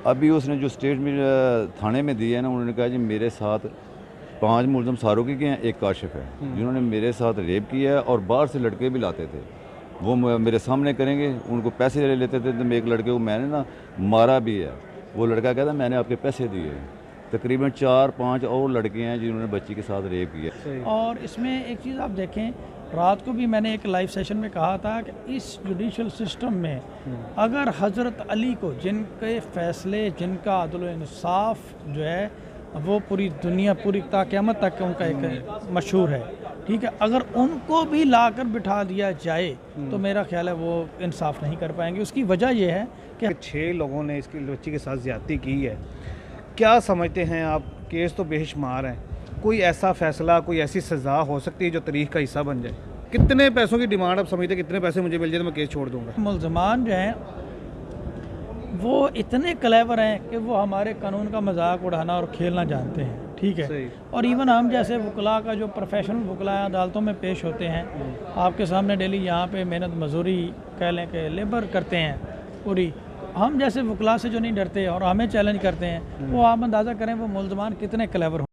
अभी उसने जो स्टेटमेंट थाने में दी है ना, उन्होंने कहा जी मेरे साथ 5 मुलज़म सारोकी के हैं, एक काशिफ है जिन्होंने मेरे साथ रेप किया है और बाहर से लड़के भी लाते थे। वो मेरे सामने करेंगे, उनको पैसे ले लेते थे। तो एक लड़के को मैंने ना मारा भी है। वो लड़का कहता मैंने आपके पैसे दिए हैं। तकरीबन 4-5 और लड़के हैं जिन्होंने बच्ची के साथ रेप किया। और इसमें एक चीज़ आप देखें, रात को भी मैंने एक लाइव सेशन में कहा था कि इस जुडिशल सिस्टम में अगर हज़रत अली को, जिनके फ़ैसले, जिनका अदल इंसाफ जो है वो पूरी दुनिया, पूरी ता क़यामत तक उनका एक मशहूर है, ठीक है, अगर उनको भी लाकर बिठा दिया जाए तो मेरा ख्याल है वो इंसाफ नहीं कर पाएंगे। उसकी वजह यह है कि 6 लोगों ने इसकी बच्ची के साथ ज़्यादती की है। क्या समझते हैं आप? केस तो बेशुमार हैं, कोई ऐसा फ़ैसला, कोई ऐसी सज़ा हो सकती है जो तारीख़ का हिस्सा बन जाए? कितने पैसों की डिमांड आप समझते हैं? कितने पैसे मुझे मिल जाए तो मैं केस छोड़ दूँगा? मुल्ज़मान जो हैं वो इतने क्लेवर हैं कि वो हमारे कानून का मजाक उड़ाना और खेलना जानते हैं, ठीक है। और इवन हम जैसे वकला का, जो प्रोफेशनल वकला अदालतों में पेश होते हैं, आपके सामने डेली यहाँ पे मेहनत मजदूरी कह लें कि लेबर करते हैं पूरी, हम जैसे वकला से जो नहीं डरते और हमें चैलेंज करते हैं, वो आप अंदाज़ा करें वो मुल्ज़मान कितने क्लेवर हों।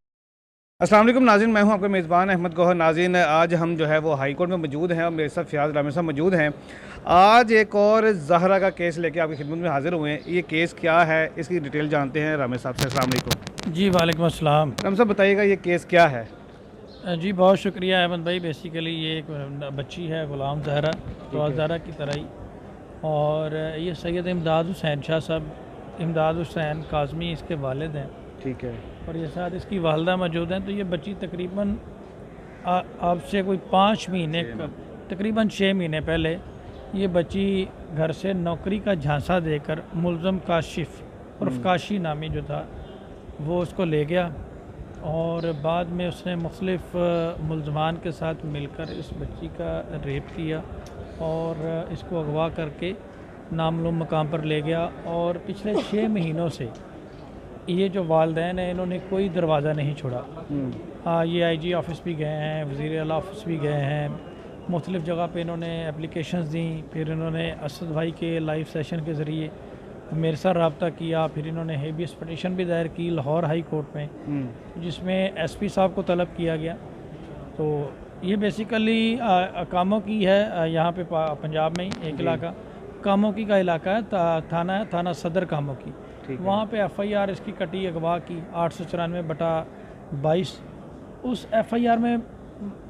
अस्सलाम वालेकुम नाज़रीन, मैं हूं आपका मेज़बान अहमद गौहर। नाज़रीन, आज हम जो है वो हाई कोर्ट में मौजूद हैं और मेरे साथ फ़याज़ रामी साहब मौजूद हैं। आज एक और ज़हरा का केस लेके आपकी खिदमत में हाज़िर हुए हैं। ये केस क्या है, इसकी डिटेल जानते हैं रामी साहब से। अस्सलाम वालेकुम। जी वालेकुम अस्सलाम। रामी साहब बताइएगा ये केस क्या है? जी बहुत शुक्रिया अहमद भाई। बेसिकली ये एक बच्ची है ग़ुलाम ज़हरा, तो ज़हरा की तरह ही, और ये सैयद इमदाद हुसैन शाह साहब, इमदाद हुसैन काज़मी इसके वालिद हैं, ठीक है। और ये साथ इसकी वालदा मौजूद हैं। तो ये बच्ची तकरीबन अब से कोई 5 महीने, तकरीबन 6 महीने पहले ये बच्ची घर से नौकरी का झांसा देकर मुल्ज़म काशिफ उर्फ काशी नामी जो था वो उसको ले गया, और बाद में उसने मुख्तलिफ़ मुल्ज़मान के साथ मिलकर इस बच्ची का रेप किया और इसको अगवा करके नामालूम मकाम पर ले गया। और पिछले 6 महीनों से ये जो वालदैन हैं इन्होंने कोई दरवाज़ा नहीं छोड़ा। ये आईजी ऑफिस भी गए हैं, वज़ीर आला ऑफिस भी गए हैं, मुख्तलिफ़ जगह पे इन्होंने एप्लीकेशंस दी, फिर इन्होंने असद भाई के लाइव सेशन के ज़रिए मेरे साथ रब्ता किया, फिर इन्होंने हेबियस पटिशन भी दायर की लाहौर हाई कोर्ट में, जिसमें एसपी साहब को तलब किया गया। तो ये बेसिकली कामों की है, यहाँ पे पंजाब में ही एक इलाका कामों की का इलाका है, थाना है थाना सदर कामों की। वहाँ पे एफआईआर इसकी कटी अगवा की 894/22। उस एफआईआर में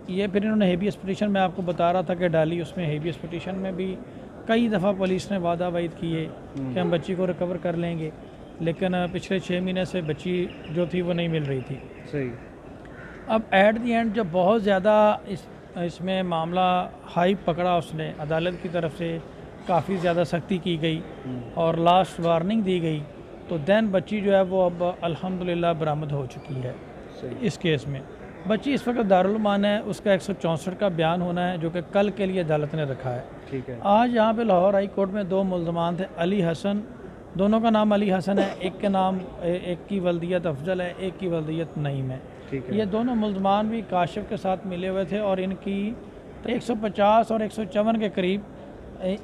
ये फिर इन्होंने हेबियस पटिशन, मैं आपको बता रहा था कि डाली, उसमें हेबियस पटिशन में भी कई दफ़ा पुलिस ने वादा वाइद किए कि हम बच्ची को रिकवर कर लेंगे, लेकिन पिछले 6 महीने से बच्ची जो थी वो नहीं मिल रही थी। सही। अब एट दी एंड जब बहुत ज़्यादा इसमें मामला हाई पकड़ा, उसने अदालत की तरफ से काफ़ी ज़्यादा सख्ती की गई और लास्ट वार्निंग दी गई, तो दैन बच्ची जो है वो अब अल्हम्दुलिल्लाह बरामद हो चुकी है। इस केस में बच्ची इस वक्त दारुल मान है, उसका 164 का बयान होना है जो कि कल के लिए अदालत ने रखा है। ठीक है। आज यहाँ पे लाहौर हाई कोर्ट में 2 मुल्ज़मान थे, अली हसन, दोनों का नाम अली हसन है, एक के नाम, एक की वल्दियत अफजल है, एक की वल्दियत नईम है। ठीक है। ये दोनों मुल्ज़मान भी काशिफ के साथ मिले हुए थे और इनकी 150 और 154 के करीब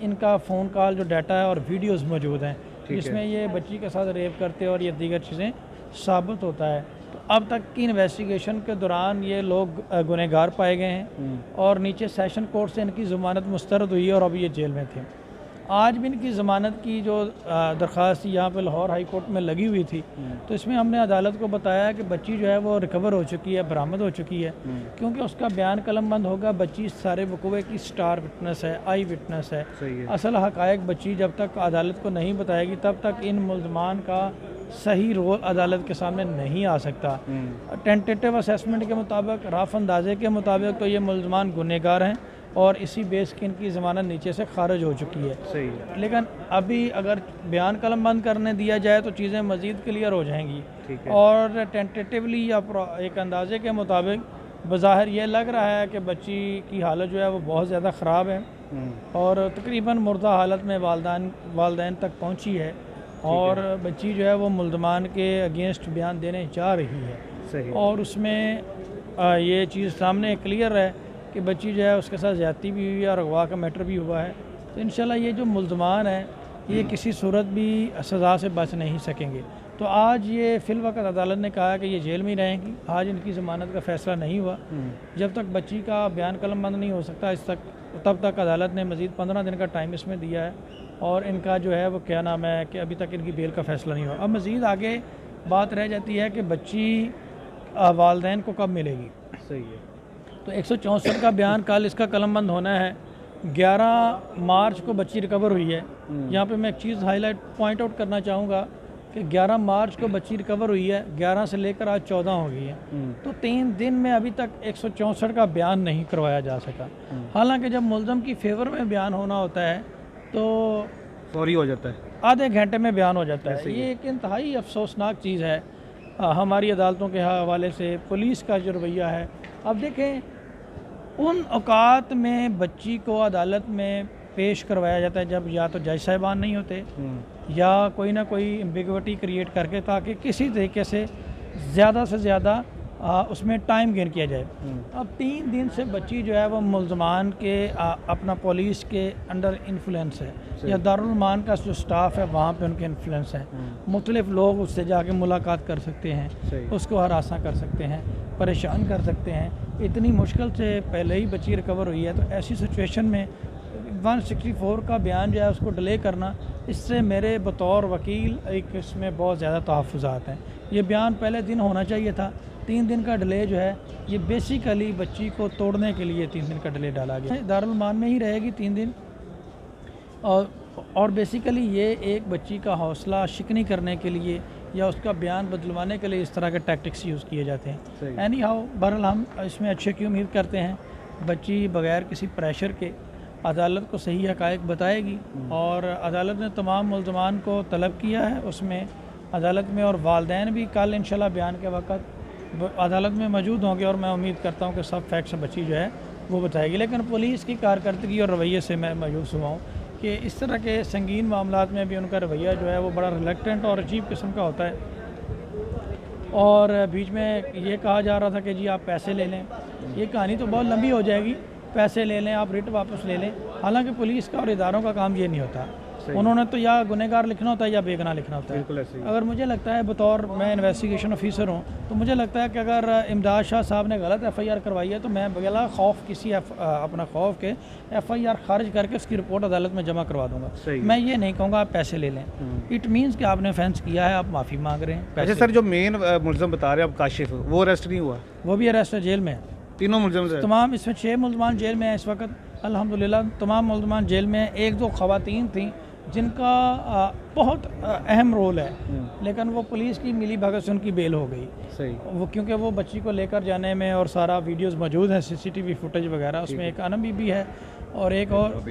इनका फ़ोन कॉल जो डाटा है और वीडियोज़ मौजूद हैं, जिसमें ये बच्ची के साथ रेप करते और ये दीगर चीज़ें साबित होता है। तो अब तक की इन्वेस्टिगेशन के दौरान ये लोग गुनहगार पाए गए हैं और नीचे सेशन कोर्ट से इनकी ज़मानत मुस्तरद हुई है और अभी ये जेल में थे। आज भी इनकी ज़मानत की जो दरख्वास्त यहाँ पे लाहौर हाई कोर्ट में लगी हुई थी, तो इसमें हमने अदालत को बताया कि बच्ची जो है वो रिकवर हो चुकी है, बरामद हो चुकी है, क्योंकि उसका बयान कलमबंद होगा। बच्ची सारे वकूए की स्टार विटनेस है, आई विटनेस है। असल हक़ायक़ बच्ची जब तक अदालत को नहीं बताएगी तब तक इन मुल्ज़मान का सही रोल अदालत के सामने नहीं आ सकता। टेंटेटिव असेसमेंट के मुताबिक, रफ अंदाजे के मुताबिक तो ये मुल्ज़मान गुनहगार हैं और इसी बेस की इनकी ज़मानत नीचे से खारिज हो चुकी है। सही है। लेकिन अभी अगर बयान कलम बंद करने दिया जाए तो चीज़ें मज़ीद क्लियर हो जाएंगी। ठीक है। और टेंटेटिवली या एक अंदाजे के मुताबिक बज़ाहिर ये लग रहा है कि बच्ची की हालत जो है वो बहुत ज़्यादा ख़राब है और तकरीबन मुर्दा हालत में वालदैन तक पहुँची है और बच्ची जो है वो मुल्ज़मान के अगेंस्ट बयान देने जा रही है। सही। और उसमें ये चीज़ सामने क्लियर है कि बच्ची जो है उसके साथ ज़्यादती भी हुई है और अगवा का मैटर भी हुआ है। तो इंशाल्लाह ये जो मुल्ज़मान हैं ये किसी सूरत भी सज़ा से बच नहीं सकेंगे। तो आज ये फिलवक़्त अदालत ने कहा कि ये जेल में ही रहेंगी। आज इनकी ज़मानत का फ़ैसला नहीं हुआ। जब तक बच्ची का बयान कलमबंद नहीं हो सकता तब तक अदालत ने मज़ीद 15 दिन का टाइम इसमें दिया है। और इनका जो है वो क्या नाम है कि अभी तक इनकी बेल का फ़ैसला नहीं हुआ। अब मज़ीद आगे बात रह जाती है कि बच्ची वालदैन को कब मिलेगी। सही है। तो 164 का बयान कल इसका कलमबंद होना है। 11 मार्च को बच्ची रिकवर हुई है। यहाँ पे मैं एक चीज़ पॉइंट आउट करना चाहूँगा कि 11 मार्च को बच्ची रिकवर हुई है, 11 से लेकर आज 14 हो गई है। तो 3 दिन में अभी तक 164 का बयान नहीं करवाया जा सका। हालांकि जब मुल्ज़म की फेवर में बयान होना होता है तो फौरी हो जाता है, आधे घंटे में बयान हो जाता है। ये एक इंतहाई अफसोसनाक चीज़ है हमारी अदालतों के हवाले से, पुलिस का जो रवैया है। अब देखें, उन औकात में बच्ची को अदालत में पेश करवाया जाता है जब या तो जज साहिबान नहीं होते या कोई ना कोई एम्बिग्विटी क्रिएट करके, ताकि किसी तरीके से ज़्यादा उसमें टाइम गेन किया जाए। अब 3 दिन से बच्ची जो है वो मुल्ज़मान के अपना पुलिस के अंडर इन्फ्लुएंस है या दारुल मान का जो स्टाफ है वहाँ पे उनके इन्फ्लुएंस है। मुख्तलिफ लोग उससे जाके मुलाकात कर सकते हैं, उसको हरासा कर सकते हैं, परेशान कर सकते हैं। इतनी मुश्किल से पहले ही बच्ची रिकवर हुई है, तो ऐसी सिचुएशन में 164 का बयान जो है उसको डिले करना, इससे मेरे बतौर वकील एक इसमें बहुत ज़्यादा तहफ़्फ़ुज़ात हैं। ये बयान पहले दिन होना चाहिए था। 3 दिन का डिले जो है ये बेसिकली बच्ची को तोड़ने के लिए 3 दिन का डिले डाला गया। दारुल मान में ही रहेगी 3 दिन। और बेसिकली ये एक बच्ची का हौसला शिकनी करने के लिए या उसका बयान बदलवाने के लिए इस तरह के टैक्टिक्स यूज़ किए जाते हैं। एनी हाउ, बहरहाल हम इसमें अच्छे की उम्मीद करते हैं। बच्ची बग़ैर किसी प्रेशर के अदालत को सही हक़ाइक़ बताएगी और अदालत ने तमाम मुल्ज़मान को तलब किया है उसमें अदालत में, और वालदैन भी कल इंशाल्लाह बयान के वक़्त अदालत में मौजूद होंगे और मैं उम्मीद करता हूँ कि सब फैक्ट्स बच्ची जो है वो बताएगी। लेकिन पुलिस की कारकर्दगी और रवैये से मैं मायूस हुआ हूँ कि इस तरह के संगीन मामलात में भी उनका रवैया जो है वो बड़ा रिलक्टेंट और अजीब किस्म का होता है। और बीच में ये कहा जा रहा था कि जी आप पैसे ले लें। ये कहानी तो बहुत लंबी हो जाएगी, पैसे ले लें, आप रिट वापस ले लें। हालांकि पुलिस का और इदारों का काम ये नहीं होता। उन्होंने तो या गुनहगार लिखना होता है या बेगुनाह लिखना होता है। अगर मुझे लगता है बतौर मैं इन्वेस्टिगेशन ऑफिसर हूँ तो मुझे लगता है कि अगर इमदाद शाह साहब ने गलत FIR करवाई है तो मैं बगैर खौफ किसी अपना खौफ के FIR खारिज करके उसकी रिपोर्ट अदालत में जमा करवा दूंगा। मैं ये नहीं कहूँगा आप पैसे ले लें। इट मीन्स कि आपने ऑफेंस किया है, आप माफ़ी मांग रहे हैं। अच्छा सर, जो मेन मुल्ज़म बता रहे हैं अब काशिफ, वो अरेस्ट नहीं हुआ? वो भी अरेस्ट है, जेल में है। तीनों मुल्ज़म तमाम इसमें 6 मुल्ज़मान जेल में है इस वक्त अल्हम्दुलिल्लाह। तमाम मुल्ज़मान जेल में हैं। 1-2 ख़वातीन थी जिनका बहुत अहम रोल है, लेकिन वो पुलिस की मिली भगत से उनकी बेल हो गई। सही। वो क्योंकि वो बच्ची को लेकर जाने में, और सारा वीडियोस मौजूद हैं, CCTV फुटेज वगैरह, उसमें एक अनम बीबी है और एक और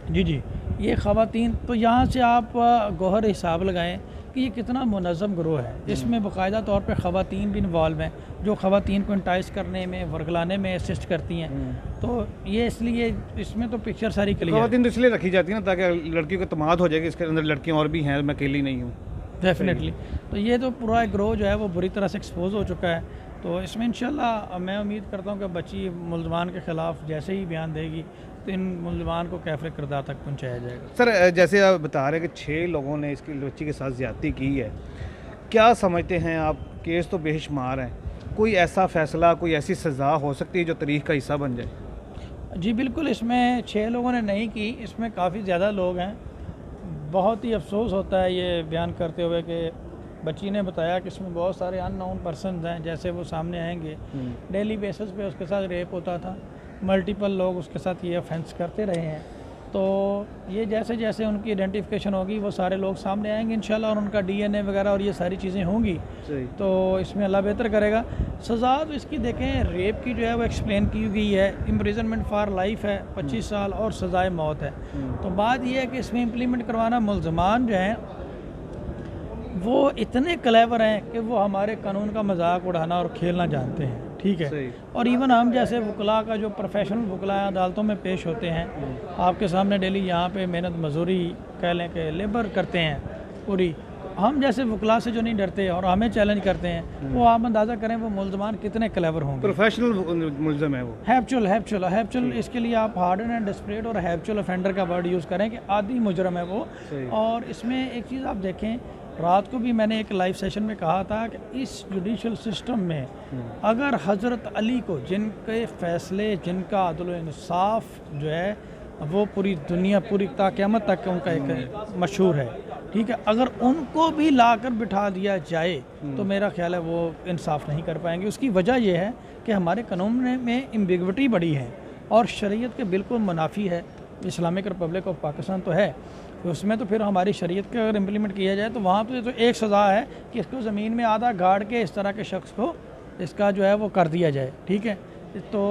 जी ये ख़वातीन। तो यहाँ से आप गौहर हिसाब लगाएं कि ये कितना मुनज़्ज़म ग्रोह है। इसमें बाकायदा तौर पे ख़वातीन भी इन्वॉल्व हैं जो ख़वातीन को इंटाइज करने में, वर्गलाने में असिस्ट करती हैं। तो ये इसलिए इसमें तो पिक्चर सारी क्लियर है। ख़वातीन तो इसलिए रखी जाती है ना ताकि लड़कियों को तमाद हो जाएगी, इसके अंदर लड़कियाँ और भी हैं, मैं अकेली नहीं हूँ। डेफिनेटली। तो ये तो पूरा एक ग्रोह जो है वो बुरी तरह से एक्सपोज हो चुका है। तो इसमें इंशाल्लाह मैं उम्मीद करता हूँ कि बच्ची मुल्ज़मान के ख़िलाफ़ जैसे ही बयान देगी तो इन मुल्ज़मान को कैफ़रे किरदार तक पहुँचाया जाएगा। सर, जैसे आप बता रहे हैं कि 6 लोगों ने इसकी बच्ची के साथ ज़्यादती की है, क्या समझते हैं आप? केस तो बेशुमार हैं, कोई ऐसा फ़ैसला, कोई ऐसी सज़ा हो सकती है जो तारीख़ का हिस्सा बन जाए? जी बिल्कुल, इसमें 6 लोगों ने नहीं की, इसमें काफ़ी ज़्यादा लोग हैं। बहुत ही अफसोस होता है ये बयान करते हुए कि बच्ची ने बताया कि इसमें बहुत सारे अननोन पर्सनस हैं, जैसे वो सामने आएंगे डेली बेसिस पे उसके साथ रेप होता था, मल्टीपल लोग उसके साथ ये ऑफेंस करते रहे हैं। तो ये जैसे जैसे उनकी आइडेंटिफिकेशन होगी वो सारे लोग सामने आएंगे इंशाल्लाह, और उनका DNA वगैरह और ये सारी चीज़ें होंगी। तो इसमें अल्लाह बेहतर करेगा। सज़ा तो इसकी देखें, रेप की जो है वो एक्सप्लेन की गई है, इम्प्रिजनमेंट फॉर लाइफ है 25 साल और सज़ाए मौत है। तो बात यह है कि इसमें इम्प्लीमेंट करवाना, मुल्ज़मान जो हैं वो इतने क्लेवर हैं कि वो हमारे कानून का मजाक उड़ाना और खेलना जानते हैं। ठीक है। और इवन हम जैसे वकला का जो प्रोफेशनल वकला अदालतों में पेश होते हैं, आपके सामने डेली यहाँ पे मेहनत मजदूरी कह लें कि लेबर करते हैं पूरी, हम जैसे वकला से जो नहीं डरते और हमें चैलेंज करते हैं, वो आप अंदाज़ा करें वो मुल्ज़मान कितने क्लेवर होंगे। प्रोफेशनल मुलजम है वो। हैप्चुअल इसके लिए आप हार्डन एंड डेस्परेट और हैप्चुअल ऑफेंडर का वर्ड यूज़ करें कि आदी मुजरम है वो। और इसमें एक चीज़ आप देखें, रात को भी मैंने एक लाइव सेशन में कहा था कि इस जुडिशल सिस्टम में अगर हज़रत अली को, जिनके फ़ैसले, जिनका अदल व इंसाफ जो है वो पूरी दुनिया, पूरी क़यामत तक उनका एक मशहूर है, ठीक है, अगर उनको भी लाकर बिठा दिया जाए तो मेरा ख्याल है वो इंसाफ नहीं कर पाएंगे। उसकी वजह यह है कि हमारे कानून में एम्बिग्विटी बड़ी है और शरीयत के बिल्कुल मुनाफी है। इस्लामिक रिपब्लिक ऑफ पाकिस्तान तो है, तो उसमें तो फिर हमारी शरीयत का अगर इम्प्लीमेंट किया जाए तो वहाँ पे तो एक सज़ा है कि इसको ज़मीन में आधा गाड़ के इस तरह के शख्स को इसका जो है वो कर दिया जाए, ठीक है। तो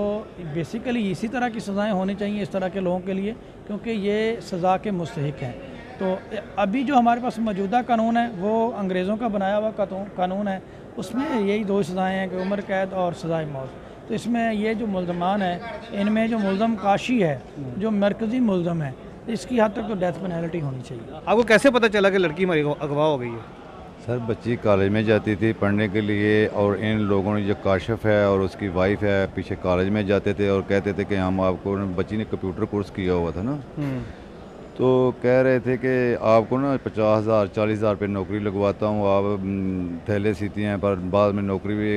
बेसिकली इसी तरह की सज़ाएं होनी चाहिए इस तरह के लोगों के लिए, क्योंकि ये सज़ा के मुस्तहिक हैं। तो अभी जो हमारे पास मौजूदा कानून है वो अंग्रेज़ों का बनाया हुआ कानून है, उसमें यही दो सज़ाएँ हैं कि उम्र कैद और सज़ाए मौत। तो इसमें ये जो मुल्ज़मान है, इनमें जो मुल्ज़म काशी है, जो मरकज़ी मुल्ज़म है, इसकी हद तक तो डेथ पेनल्टी होनी चाहिए। आपको कैसे पता चला कि लड़की हमारी अगवा हो गई है? सर, बच्ची कॉलेज में जाती थी पढ़ने के लिए, और इन लोगों ने, जो काशिफ है और उसकी वाइफ है, पीछे कॉलेज में जाते थे और कहते थे कि हम आपको, बच्ची ने कंप्यूटर कोर्स किया हुआ था ना, तो कह रहे थे कि आपको ना 50,000 40,000 रुपये नौकरी लगवाता हूँ, आप थैले सीती हैं पर बाद में नौकरी भी,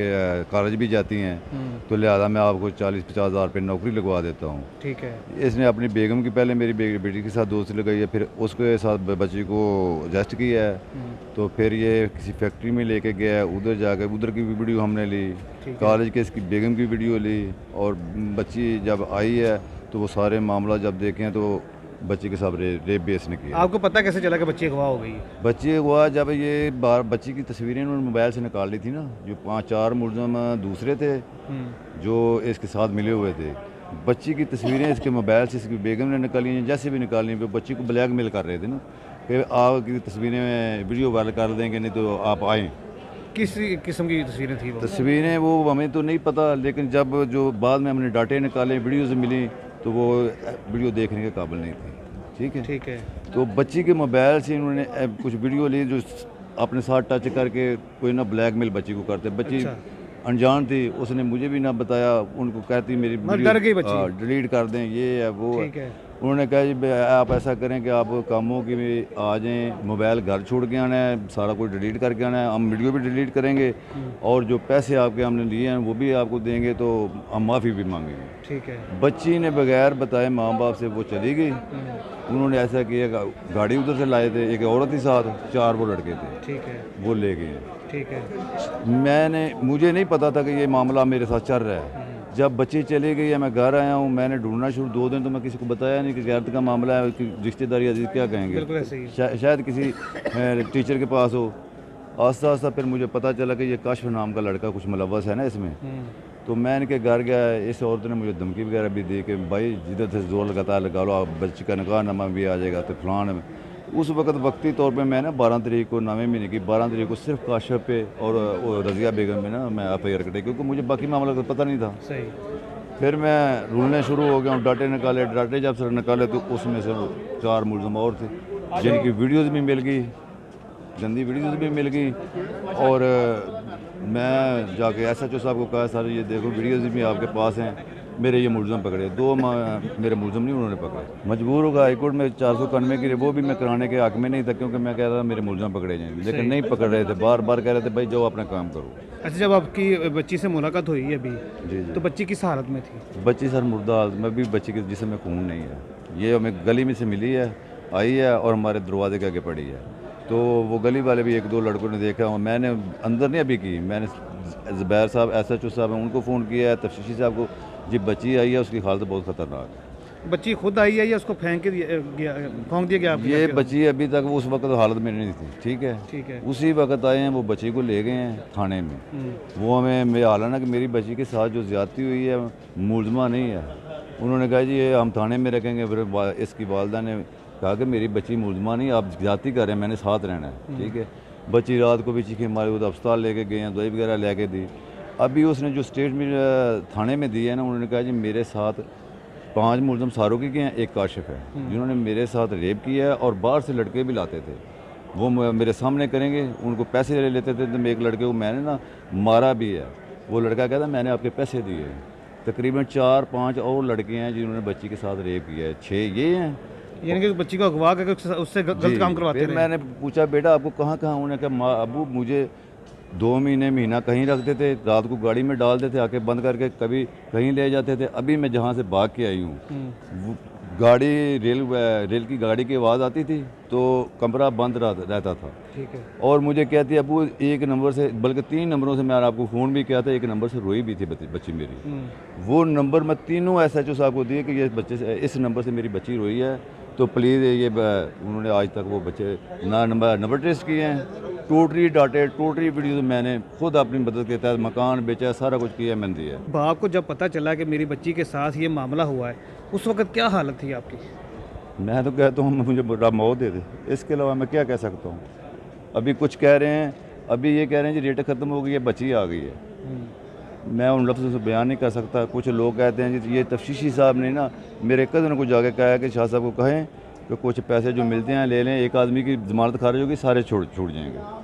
कॉलेज भी जाती हैं, तो लिहाजा मैं आपको 40-50,000 रुपये नौकरी लगवा देता हूँ। ठीक है। इसने अपनी बेगम की, पहले मेरी बेटी के साथ दोस्ती लगाई है, फिर उसके साथ बच्ची को एडजस्ट किया है, तो फिर ये किसी फैक्ट्री में लेके गया है, उधर जाकर उधर की भी वीडियो हमने ली, कॉलेज के इसकी बेगम की वीडियो ली, और बच्ची जब आई है तो वो सारे मामला जब देखें तो बच्ची के साथ रेप बेस ने किया। आपको पता कैसे चला कि बच्ची अगवा हो गई? बच्ची अगवा जब ये बच्ची की तस्वीरें उन्होंने मोबाइल से निकाल ली थी ना, जो 5-4 मुलज़म दूसरे थे जो इसके साथ मिले हुए थे, बच्ची की तस्वीरें इसके मोबाइल से इसकी बेगम ने निकाली हैं, जैसे भी निकाली, वो बच्ची को ब्लैकमेल कर रहे थे ना कि आपकी तस्वीरें वीडियो वायरल कर देंगे, नहीं तो आप आएँ। किस किस्म की तस्वीरें थी वो? तस्वीरें वो हमें तो नहीं पता, लेकिन जब जो बाद में हमने डाटे निकाले, वीडियोज़ मिली, तो वो वीडियो देखने के काबिल नहीं थी, ठीक है। ठीक है। तो बच्ची के मोबाइल से इन्होंने कुछ वीडियो ली जो अपने साथ टच करके कोई ना ब्लैकमेल बच्ची को करते। बच्ची अनजान थी, उसने मुझे भी ना बताया, उनको कहती मेरी डर गई बच्ची, डिलीट कर दें, ये है वो है। ठीक है। उन्होंने कहा जी आप ऐसा करें कि आप कामों की भी आ जाएं, मोबाइल घर छोड़ के आना है, सारा कुछ डिलीट करके आना है, हम वीडियो भी डिलीट करेंगे और जो पैसे आपके हमने लिए हैं वो भी आपको देंगे, तो हम माफ़ी भी मांगेंगे। ठीक है। बच्ची ने बगैर बताए माँ बाप से वो चली गई। उन्होंने ऐसा किया, गाड़ी उधर से लाए थे, एक औरत ही साथ, 4 वो लड़के थे, ठीक है, वो ले गए। ठीक है। मुझे नहीं पता था कि ये मामला मेरे साथ चल रहा है। जब बच्ची चली गई है, मैं घर आया हूँ, मैंने ढूंढना शुरू, 2 दिन तो मैं किसी को बताया नहीं कि गैरत का मामला है, कि रिश्तेदारी अजीज क्या कहेंगे, बिल्कुल ऐसे ही। शायद किसी टीचर के पास हो। आस्ता आस्ता फिर मुझे पता चला कि ये काशिफ नाम का लड़का कुछ मुलव्वस है ना इसमें। तो मैं इनके घर गया, इस औरत ने मुझे धमकी वगैरह भी दी कि भाई जिधर से जोर लगाता है लगा लो, आप बच्ची का निकाहनामा भी आ जाएगा, तो फलान। उस वक्त वक्ती तौर पे मैं ना 12 तारीख को, 9वें महीने की 12 तारीख को सिर्फ काशिफ पे और रज़िया बेगम में ना मैं FIR कटे, क्योंकि मुझे बाकी मामला का पता नहीं था। सही। फिर मैं ढूंढने शुरू हो गया हूँ, डाटे निकाले, डाटे जब सर निकाले तो उसमें से 4 मुलज़म और थे, जिनकी वीडियोज़ भी मिल गई, गंदी वीडियोज़ भी मिल गई। और मैं जाके SHO साहब को कहा, सर ये देखो वीडियोज़ भी आपके पास हैं, मेरे ये मुलज़म पकड़े। 2 मेरे मुलज़म नहीं उन्होंने पकड़े। मजबूर होगा हाईकोर्ट में 491 की, वो भी मैं कराने के हक में नहीं था, क्योंकि मैं कह रहा था मेरे मुलज़म पकड़े जाएंगे, लेकिन नहीं पकड़ रहे थे, बार बार कह रहे थे भाई जाओ अपना काम करो। अच्छा, जब आपकी बच्ची से मुलाकात हुई अभी, जी तो बच्ची किस हालत में थी? बच्ची सर मुर्दा हालत में, भी बच्ची के जिस्म में खून नहीं है। ये हमें गली में से मिली है, आई है और हमारे दरवाजे के आगे पड़ी है। तो वो गली वाले भी 1-2 लड़कों ने देखा, और मैंने अंदर नहीं अभी की, मैंने ज़ुबैर साहब SHO साहब हैं उनको फ़ोन किया है, तफ्तीशी साहब को, जी बच्ची आई है, उसकी हालत बहुत ख़तरनाक है। बच्ची खुद आई है या उसको फेंक दिया गया? ये बच्ची अभी तक उस वक्त हालत में नहीं थी, ठीक है। ठीक है। उसी वक्त आए हैं, वो बच्ची को ले गए हैं थाने में। वो हमें मेरे हालांकि कि मेरी बच्ची के साथ जो ज़्यादती हुई है मुलज़मा नहीं है, उन्होंने कहा जी ये हम थाने में रखेंगे। फिर इसकी वालदा ने कहा कि मेरी बच्ची मुलज़मा नहीं, आप ज़्यादती कर रहे हैं, मैंने साथ रहना है, ठीक है। बच्ची रात को भी चीखे मारे, वो अस्पताल लेके गए हैं, दवाई वगैरह लेके दी। अभी उसने जो स्टेटमेंट थाने में दी है ना, उन्होंने कहा जी मेरे साथ 5 मुलज़म सारों के हैं, एक काशिफ है, जिन्होंने मेरे साथ रेप किया है और बाहर से लड़के भी लाते थे। वो मेरे सामने करेंगे, उनको पैसे ले लेते थे। तो एक लड़के को मैंने ना मारा भी है। वो लड़का कहता मैंने आपके पैसे दिए। तकरीबन 4-5 और लड़के हैं जिन्होंने बच्ची के साथ रेप किया है, 6 ये हैं। यानी कि बच्ची को अगवा करके उससे गलत जी, काम करवाते फिर रहे। मैंने पूछा बेटा आपको कहाँ कहाँ, उन्होंने कहा माँ अबू मुझे 2 महीना कहीं रखते थे, रात को गाड़ी में डाल देते, आके बंद करके कभी कहीं ले जाते थे। अभी मैं जहाँ से भाग के आई हूँ, वो गाड़ी रेल की गाड़ी की आवाज़ आती थी तो कमरा बंद रहता था। ठीक है। और मुझे कहती है अबू एक नंबर से, बल्कि 3 नंबरों से मैंने आपको फ़ोन भी किया था, एक नंबर से रोई भी थी बच्ची मेरी। वो नंबर मैं तीनों SHO साहब को दिए कि ये बच्चे से, इस नंबर से मेरी बच्ची रोई है, तो प्लीज़ ये उन्होंने आज तक वो बच्चे ना नंबर ट्रेस किए हैं। टोटली डाटे, टोटली वीडियो मैंने खुद अपनी मदद के तहत मकान बेचा, सारा कुछ किया, मैंने दिया। बाप को जब पता चला कि मेरी बच्ची के साथ ये मामला हुआ है, उस वक्त क्या हालत थी आपकी? मैं तो कहता हूँ मुझे रब मौत दे दे, इसके अलावा मैं क्या कह सकता हूँ। अभी कुछ कह रहे हैं, अभी ये कह रहे हैं जी रेट ख़त्म हो गई है, बच्ची आ गई है। मैं उन लफ्ज़ों से बयान नहीं कर सकता। कुछ लोग कहते हैं जी ये तफ्तीशी साहब ने ना मेरे कज़न को जाके कहा है कि शाह साहब को कहें कि कुछ पैसे जो मिलते हैं ले लें, एक आदमी की ज़मानत खारिज होगी, सारे छूट जाएंगे।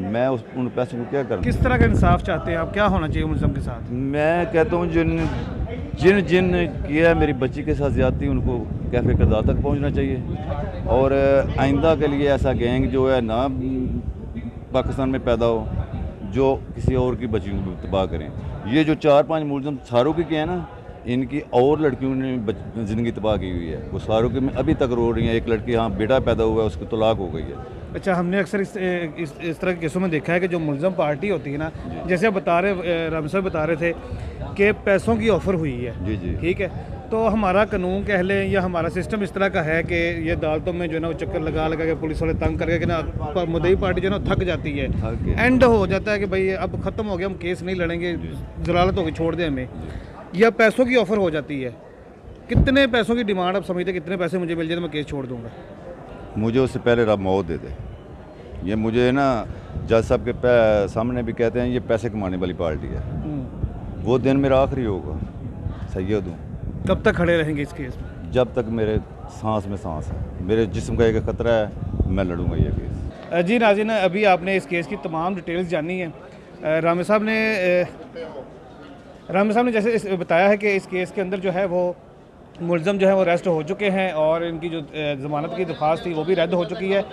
मैं उन पैसों को क्या करूँ? किस तरह का इंसाफ चाहते हैं आप? क्या होना चाहिए मुलज़म के साथ? मैं कहता हूँ जिन किया है मेरी बच्ची के साथ ज़्यादती, उनको कैफे कदा तक पहुँचना चाहिए। और आइंदा के लिए ऐसा गैंग जो है ना पाकिस्तान में पैदा हो जो किसी और की बच्चियों को तबाह करें। ये जो 4-5 मुलज़म शाहरुखी के हैं ना, इनकी और लड़कियों ने ज़िंदगी तबाह की हुई है। वो शाहरुखी में अभी तक रो रही हैं। एक लड़की हाँ बेटा पैदा हुआ है, उसकी तलाक हो गई है। अच्छा, हमने अक्सर इस तरह के केसों में देखा है कि जो मुलज़म पार्टी होती है ना, जैसे आप बता रहे, राम साहब बता रहे थे कि पैसों की ऑफ़र हुई है। जी जी। ठीक है, तो हमारा कानून कह लें या हमारा सिस्टम इस तरह का है कि ये अदालतों में जो है ना वो चक्कर लगा के पुलिस वाले तंग करके कि ना मुद्दई पार्टी जो है ना थक जाती है, एंड हो जाता है कि भाई अब ख़त्म हो गया, हम केस नहीं लड़ेंगे, जलालत होगी, छोड़ दें हमें, या पैसों की ऑफ़र हो जाती है। कितने पैसों की डिमांड आप समझते, कितने पैसे मुझे मिल जाए तो मैं केस छोड़ दूँगा? मुझे उससे पहले रब मौत दे दे। ये मुझे ना जज साहब के सामने भी कहते हैं ये पैसे कमाने वाली पार्टी है। वो दिन मेरा आखिरी होगा, सैयद हूँ। कब तक खड़े रहेंगे इस केस में? जब तक मेरे सांस में सांस है, मेरे जिस्म का एक खतरा है, मैं लड़ूंगा ये केस। जी नाज़रीन, अभी आपने इस केस की तमाम डिटेल्स जानी है। रामे साहब ने जैसे बताया है कि इस केस के अंदर जो है वो मुलज़म जो है वो अरेस्ट हो चुके हैं और इनकी जो ज़मानत की दरख्वास्त थी वो भी रद्द हो चुकी है।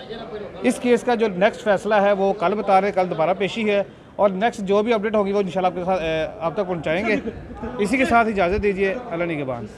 इस केस का जो नेक्स्ट फ़ैसला है वो कल बता रहे, कल दोबारा पेशी है और नेक्स्ट जो भी अपडेट होगी वो इंशाल्लाह आपके साथ आप तक पहुँचाएँगे। इसी के साथ इजाज़त दीजिए। अल्लाह निगहबान।